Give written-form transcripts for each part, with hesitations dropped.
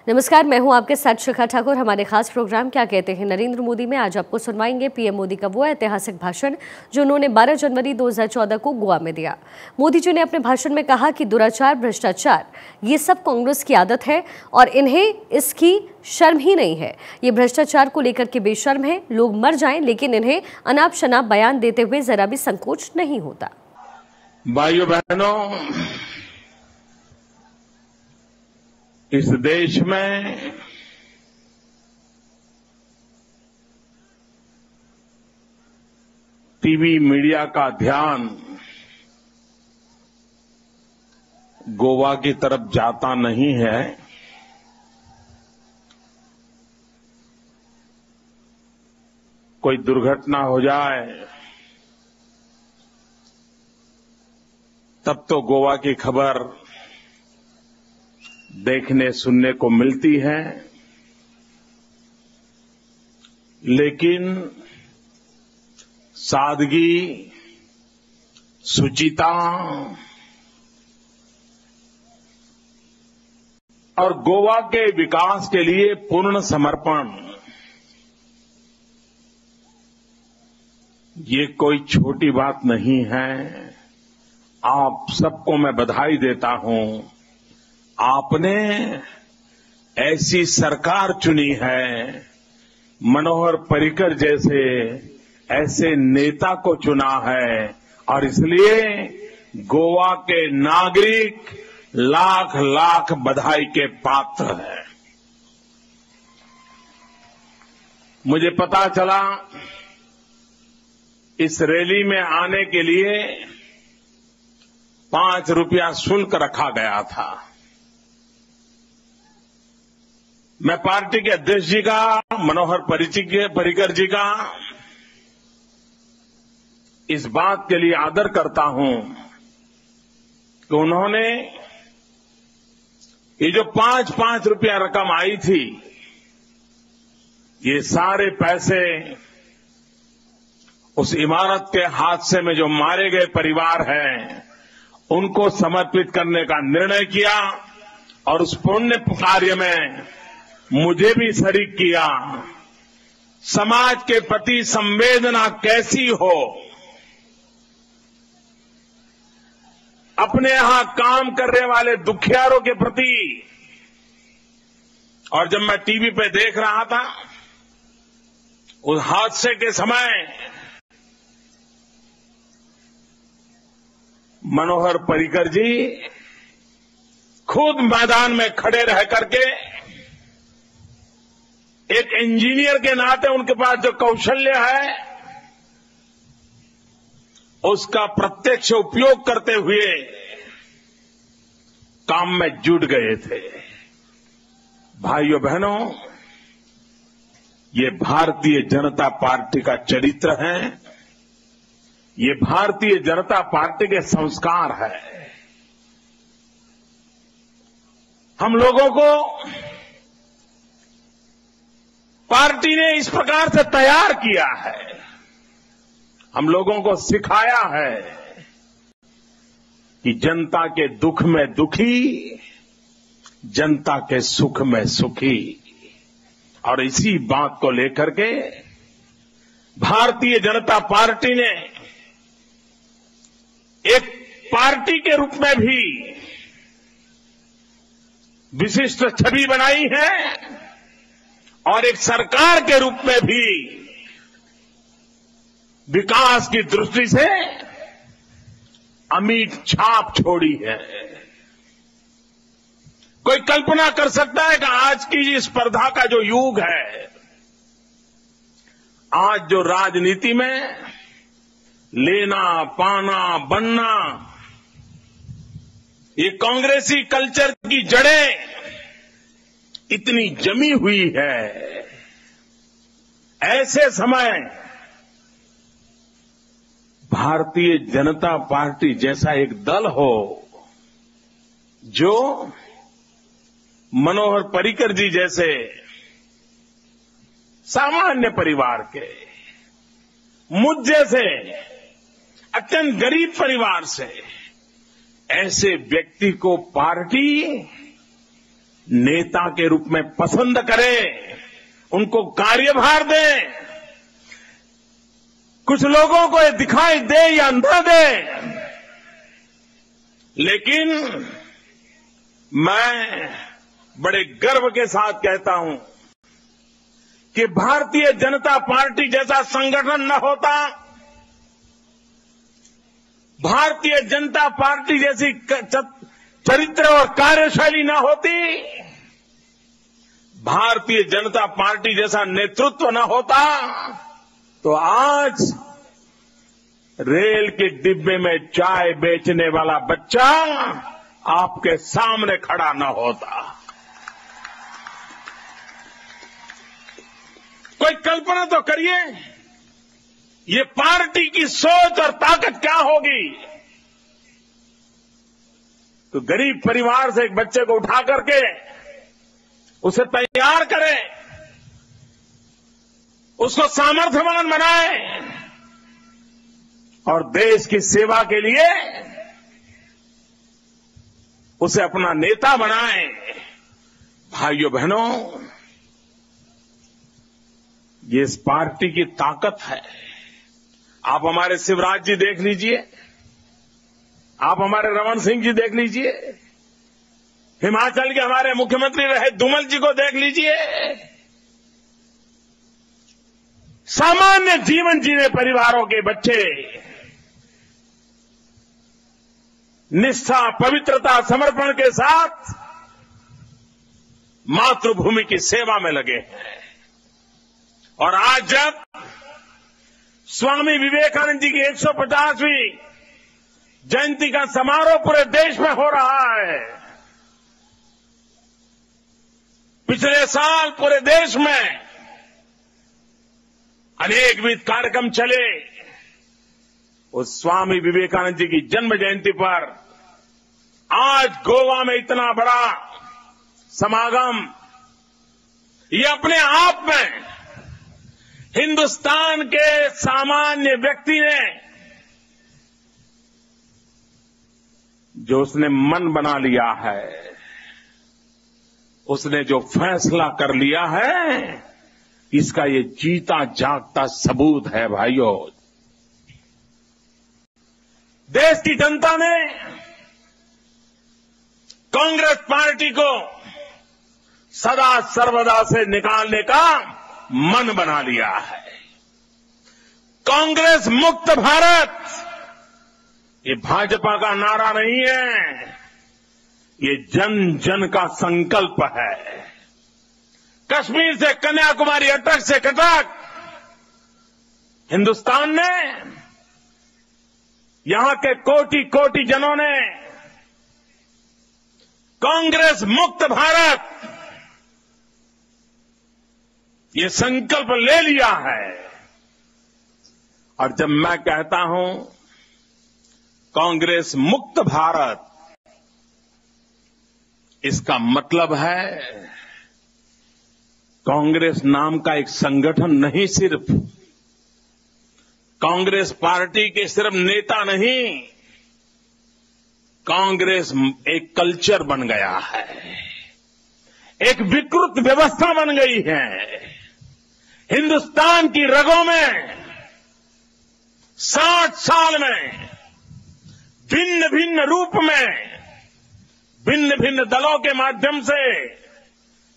नमस्कार, मैं हूं आपके साथ शिखा ठाकुर। हमारे खास प्रोग्राम क्या कहते हैं नरेंद्र मोदी में आज आपको सुनवाएंगे पीएम मोदी का वो ऐतिहासिक भाषण जो उन्होंने 12 जनवरी 2014 को गोवा में दिया। मोदी जी ने अपने भाषण में कहा कि दुराचार, भ्रष्टाचार ये सब कांग्रेस की आदत है और इन्हें इसकी शर्म ही नहीं है। ये भ्रष्टाचार को लेकर के बेशर्म है। लोग मर जाएं लेकिन इन्हें अनाप शनाप बयान देते हुए जरा भी संकोच नहीं होता। भाइयों बहनों, इस देश में टीवी मीडिया का ध्यान गोवा की तरफ जाता नहीं है। कोई दुर्घटना हो जाए तब तो गोवा की खबर देखने सुनने को मिलती है, लेकिन सादगी, शुचिता और गोवा के विकास के लिए पूर्ण समर्पण, ये कोई छोटी बात नहीं है। आप सबको मैं बधाई देता हूं। आपने ऐसी सरकार चुनी है, मनोहर पर्रिकर जैसे ऐसे नेता को चुना है और इसलिए गोवा के नागरिक लाख लाख बधाई के पात्र हैं। मुझे पता चला इस रैली में आने के लिए 5 रुपया शुल्क रखा गया था। मैं पार्टी के अध्यक्ष जी का, मनोहर पर्रिकर जी का इस बात के लिए आदर करता हूं कि उन्होंने ये जो 5-5 रुपया रकम आई थी, ये सारे पैसे उस इमारत के हादसे में जो मारे गए परिवार हैं उनको समर्पित करने का निर्णय किया और उस पुण्य कार्य में मुझे भी शरीक किया। समाज के प्रति संवेदना कैसी हो, अपने यहां काम करने वाले दुखियारों के प्रति। और जब मैं टीवी पे देख रहा था उस हादसे के समय, मनोहर पर्रिकर जी खुद मैदान में खड़े रह करके एक इंजीनियर के नाते उनके पास जो कौशल्य है उसका प्रत्यक्ष उपयोग करते हुए काम में जुट गए थे। भाइयों बहनों, ये भारतीय जनता पार्टी का चरित्र है, ये भारतीय जनता पार्टी के संस्कार है। हम लोगों को पार्टी ने इस प्रकार से तैयार किया है, हम लोगों को सिखाया है कि जनता के दुख में दुखी, जनता के सुख में सुखी। और इसी बात को लेकर के भारतीय जनता पार्टी ने एक पार्टी के रूप में भी विशिष्ट छवि बनाई है और एक सरकार के रूप में भी विकास की दृष्टि से अमिट छाप छोड़ी है। कोई कल्पना कर सकता है कि आज की स्पर्धा का जो युग है, आज जो राजनीति में लेना पाना बनना, ये कांग्रेसी कल्चर की जड़ें इतनी जमी हुई है। ऐसे समय भारतीय जनता पार्टी जैसा एक दल हो जो मनोहर पर्रिकर जी जैसे सामान्य परिवार के, मुझ जैसे अत्यंत गरीब परिवार से ऐसे व्यक्ति को पार्टी नेता के रूप में पसंद करें, उनको कार्यभार दें। कुछ लोगों को ये दिखाई दे या न दे, लेकिन मैं बड़े गर्व के साथ कहता हूं कि भारतीय जनता पार्टी जैसा संगठन न होता, भारतीय जनता पार्टी जैसी चरित्र और कार्यशैली न होती, भारतीय जनता पार्टी जैसा नेतृत्व न होता, तो आज रेल के डिब्बे में चाय बेचने वाला बच्चा आपके सामने खड़ा न होता। कोई कल्पना तो करिए, ये पार्टी की सोच और ताकत क्या होगी। तो गरीब परिवार से एक बच्चे को उठा करके उसे तैयार करें, उसको सामर्थ्यवान बनाए और देश की सेवा के लिए उसे अपना नेता बनाए। भाइयों बहनों, ये इस पार्टी की ताकत है। आप हमारे शिवराज जी देख लीजिए, आप हमारे रमन सिंह जी देख लीजिए, हिमाचल के हमारे मुख्यमंत्री रहे धूमल जी को देख लीजिए। सामान्य जीवन जीने परिवारों के बच्चे निष्ठा, पवित्रता, समर्पण के साथ मातृभूमि की सेवा में लगे हैं। और आज जब स्वामी विवेकानंद जी की 150वीं जयंती का समारोह पूरे देश में हो रहा है, पिछले साल पूरे देश में अनेकविध कार्यक्रम चले। उस स्वामी विवेकानंद जी की जन्म जयंती पर आज गोवा में इतना बड़ा समागम, ये अपने आप में हिंदुस्तान के सामान्य व्यक्ति ने जो उसने मन बना लिया है, उसने जो फैसला कर लिया है, इसका ये जीता जागता सबूत है। भाइयों, देश की जनता ने कांग्रेस पार्टी को सदा सर्वदा से निकालने का मन बना लिया है। कांग्रेस मुक्त भारत ये भाजपा का नारा नहीं है, ये जन जन का संकल्प है। कश्मीर से कन्याकुमारी, अटक से कटक, हिंदुस्तान ने, यहां के कोटि कोटि जनों ने कांग्रेस मुक्त भारत ये संकल्प ले लिया है। और जब मैं कहता हूं कांग्रेस मुक्त भारत, इसका मतलब है कांग्रेस नाम का एक संगठन नहीं, सिर्फ कांग्रेस पार्टी के सिर्फ नेता नहीं, कांग्रेस एक कल्चर बन गया है, एक विकृत व्यवस्था बन गई है। हिंदुस्तान की रगों में 60 साल में भिन्न भिन्न रूप में, भिन्न भिन्न दलों के माध्यम से,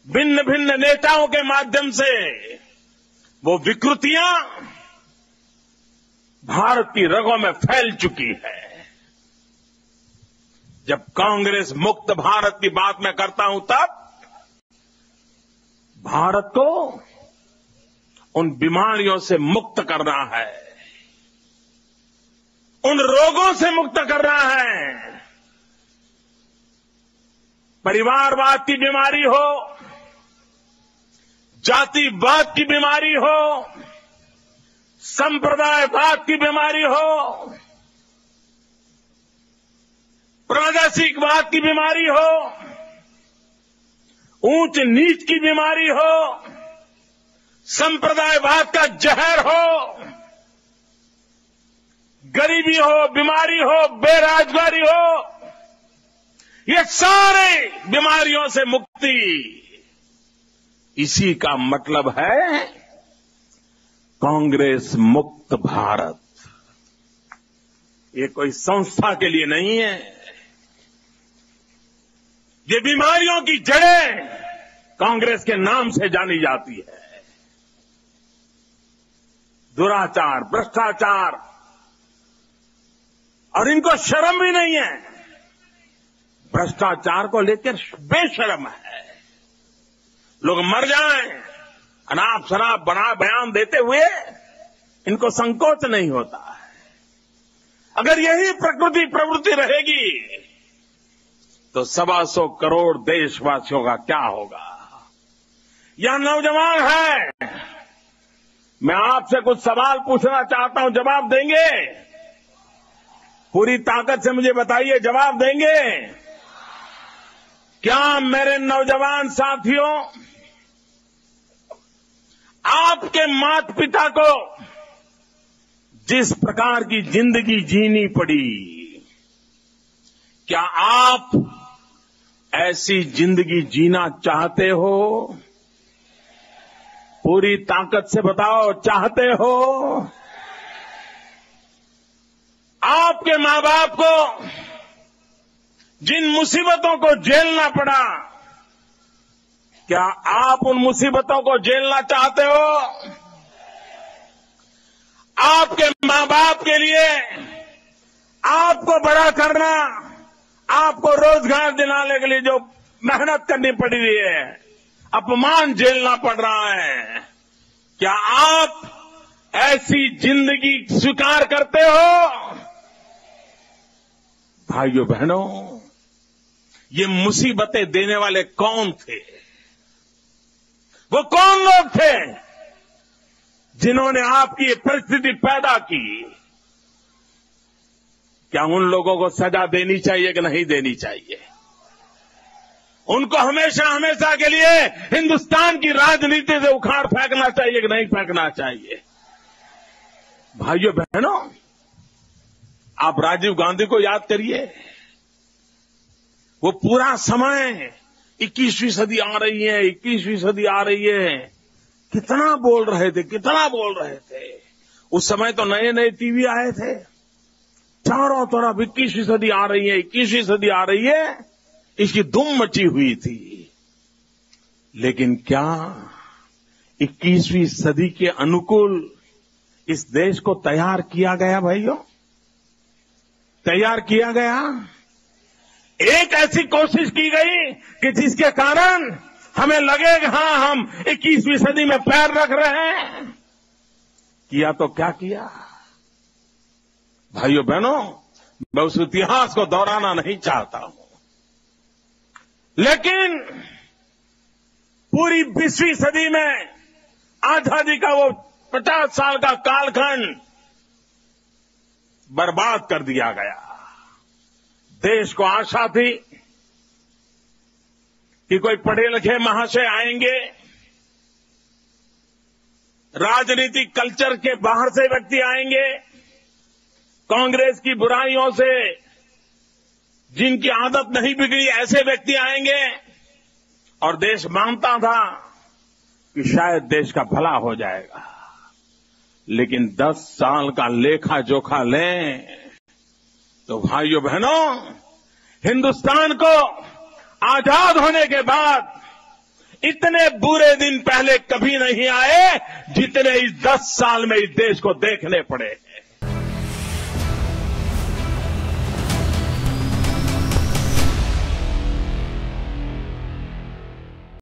भिन्न भिन्न नेताओं के माध्यम से वो विकृतियां भारत की रगों में फैल चुकी है। जब कांग्रेस मुक्त भारत की बात मैं करता हूं, तब भारत को उन बीमारियों से मुक्त करना है, उन रोगों से मुक्त करना है। परिवारवाद की बीमारी हो, जातिवाद की बीमारी हो, संप्रदायवाद की बीमारी हो, प्रादेशिकवाद की बीमारी हो, ऊंच नीच की बीमारी हो, संप्रदायवाद का जहर हो, गरीबी हो, बीमारी हो, बेरोजगारी हो, ये सारे बीमारियों से मुक्ति, इसी का मतलब है कांग्रेस मुक्त भारत। ये कोई संस्था के लिए नहीं है। ये बीमारियों की जड़ें कांग्रेस के नाम से जानी जाती है। दुराचार, भ्रष्टाचार, और इनको शर्म भी नहीं है। भ्रष्टाचार को लेकर बेशर्म है। लोग मर जाएं, अनाप शनाप बना बयान देते हुए इनको संकोच नहीं होता है। अगर यही प्रकृति प्रवृत्ति रहेगी तो 125 करोड़ देशवासियों का क्या होगा। यह नौजवान है, मैं आपसे कुछ सवाल पूछना चाहता हूं, जवाब देंगे? पूरी ताकत से मुझे बताइए, जवाब देंगे? क्या मेरे नौजवान साथियों, आपके माता पिता को जिस प्रकार की जिंदगी जीनी पड़ी, क्या आप ऐसी जिंदगी जीना चाहते हो? पूरी ताकत से बताओ, चाहते हो? आपके मां बाप को जिन मुसीबतों को झेलना पड़ा, क्या आप उन मुसीबतों को झेलना चाहते हो? आपके मां बाप के लिए आपको बड़ा करना, आपको रोजगार दिलाने के लिए जो मेहनत करनी पड़ रही है, अपमान झेलना पड़ रहा है, क्या आप ऐसी जिंदगी स्वीकार करते हो? भाइयों बहनों, ये मुसीबतें देने वाले कौन थे? वो कौन लोग थे जिन्होंने आपकी ये परिस्थिति पैदा की? क्या उन लोगों को सजा देनी चाहिए कि नहीं देनी चाहिए? उनको हमेशा हमेशा के लिए हिंदुस्तान की राजनीति से उखाड़ फेंकना चाहिए कि नहीं फेंकना चाहिए? भाइयों बहनों, आप राजीव गांधी को याद करिए। वो पूरा समय 21वीं सदी आ रही है, 21वीं सदी आ रही है, कितना बोल रहे थे, कितना बोल रहे थे। उस समय तो नए नए टीवी आए थे, चारों तरफ 21वीं सदी आ रही है, 21वीं सदी आ रही है, इसकी धूम मची हुई थी। लेकिन क्या 21वीं सदी के अनुकूल इस देश को तैयार किया गया? भाइयों, तैयार किया गया? एक ऐसी कोशिश की गई कि जिसके कारण हमें लगे कि हां, हम 21वीं सदी में पैर रख रहे हैं। किया तो क्या किया? भाइयों बहनों, मैं उस इतिहास को दोहराना नहीं चाहता हूं, लेकिन पूरी 20वीं सदी में आजादी का वो 50 साल का कालखंड बर्बाद कर दिया गया। देश को आशा थी कि कोई पढ़े लिखे महाशय आएंगे, राजनीतिक कल्चर के बाहर से व्यक्ति आएंगे, कांग्रेस की बुराइयों से जिनकी आदत नहीं बिगड़ी ऐसे व्यक्ति आएंगे, और देश मानता था कि शायद देश का भला हो जाएगा। लेकिन 10 साल का लेखा जोखा लें तो भाइयों बहनों, हिंदुस्तान को आजाद होने के बाद इतने बुरे दिन पहले कभी नहीं आए जितने इस 10 साल में इस देश को देखने पड़े हैं।